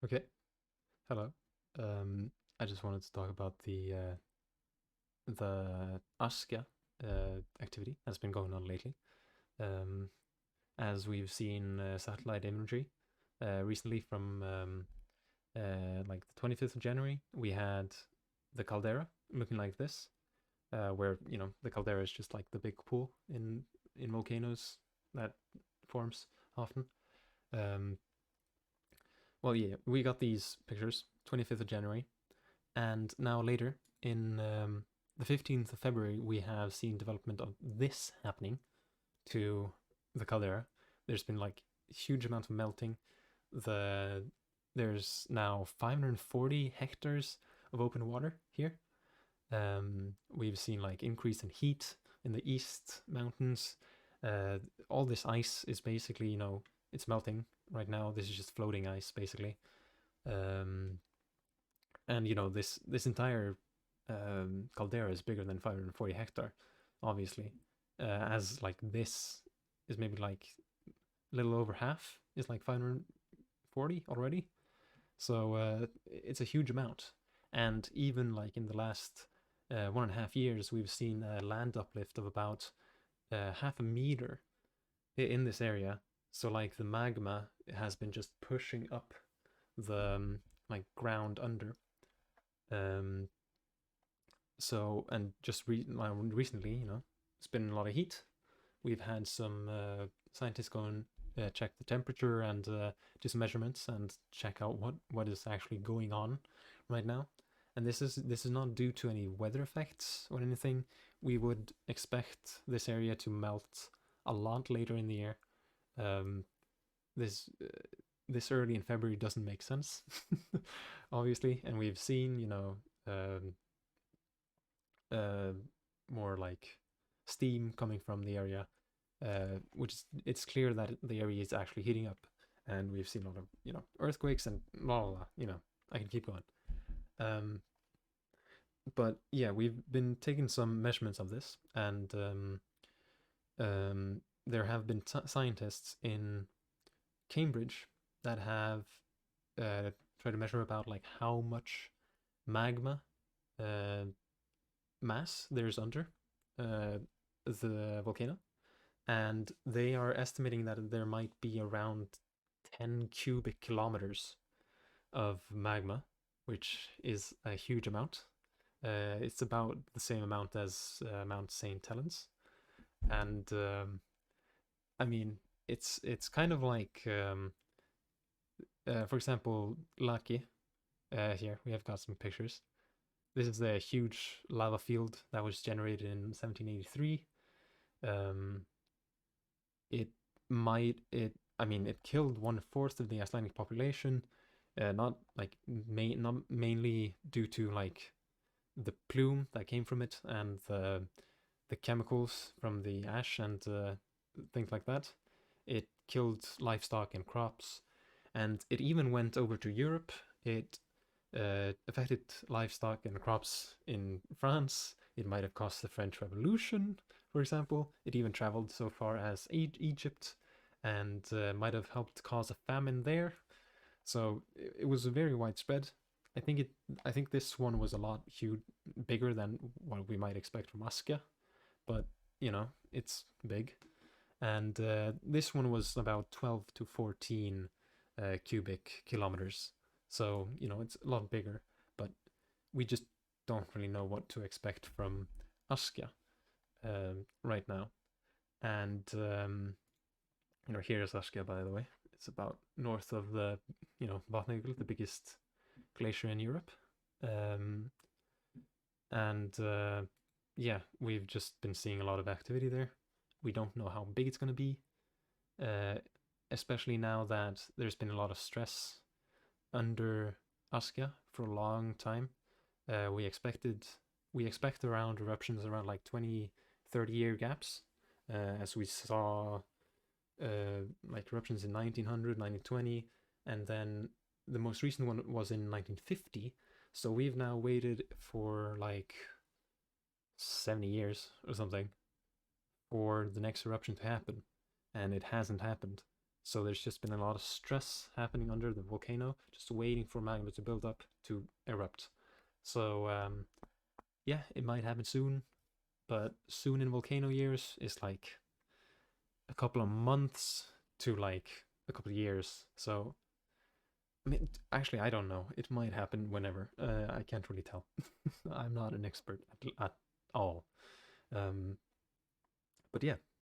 Okay, hello. I just wanted to talk about the Askja activity that's been going on lately. Um, as we've seen satellite imagery recently from like the 25th of January, we had the caldera looking like this, where the caldera is just like the big pool in volcanoes that forms often. Um, well, yeah, we got these pictures 25th of January. And now later, in the 15th of February, we have seen development of this happening to the caldera. There's been like huge amount of melting. The There's now 540 hectares of open water here. We've seen like increase in heat in the east mountains. Uh, all this ice is basically, it's melting right now. This is just floating ice, basically. Um, and this entire caldera is bigger than 540 hectare, obviously. As like this is maybe like a little over half is like 540 already. So it's a huge amount. And even like in the last 1.5 years, we've seen a land uplift of about half a meter in this area. So like the magma has been just pushing up the like ground under. Um, So, and just recently, it's been a lot of heat. We've had some scientists go and check the temperature and do some measurements and check out what is actually going on right now. And this is not due to any weather effects or anything. We would expect this area to melt a lot later in the year. Um, this this early in February doesn't make sense, obviously. And we've seen, uh, more like steam coming from the area, which it's clear that the area is actually heating up, and we've seen a lot of earthquakes and blah blah blah. I can keep going. Um, but yeah, we've been taking some measurements of this, and there have been scientists in Cambridge that have tried to measure about like how much magma uh, mass there's under uh, the volcano, and they are estimating that there might be around 10 cubic kilometers of magma, which is a huge amount. It's about the same amount as Mount St. Helens, and I mean, it's kind of like, for example, Laki. Here we have got some pictures. This is a huge lava field that was generated in 1783. Um, it I mean, it killed 1/4 of the Icelandic population. Not like not mainly due to like the plume that came from it and the chemicals from the ash and things like that. It killed livestock and crops, and it even went over to Europe. It affected livestock and crops in France. It might have caused the French Revolution, for example. It even traveled so far as Egypt, and might have helped cause a famine there. So it was very widespread. I think it. I think this one was a lot bigger than what we might expect from Askja, but it's big. And this one was about 12 to 14 cubic kilometers. So, it's a lot bigger, but we just don't really know what to expect from Askja right now. And, here's Askja, by the way. It's about north of the, Vatnajökull, the biggest glacier in Europe. Um, and yeah, we've just been seeing a lot of activity there. We don't know how big it's going to be, uh, especially now that there's been a lot of stress under Askja for a long time. We expect around eruptions around like 20, 30 year gaps, as we saw like eruptions in 1900, 1920, and then the most recent one was in 1950. So we've now waited for like 70 years or something for the next eruption to happen, and it hasn't happened. So there's just been a lot of stress happening under the volcano, just waiting for magma to build up to erupt. So yeah, it might happen soon, but soon in volcano years is like a couple of months to like a couple of years. So I mean, actually, I don't know. It might happen whenever. I can't really tell. I'm not an expert at all. Um, but yeah,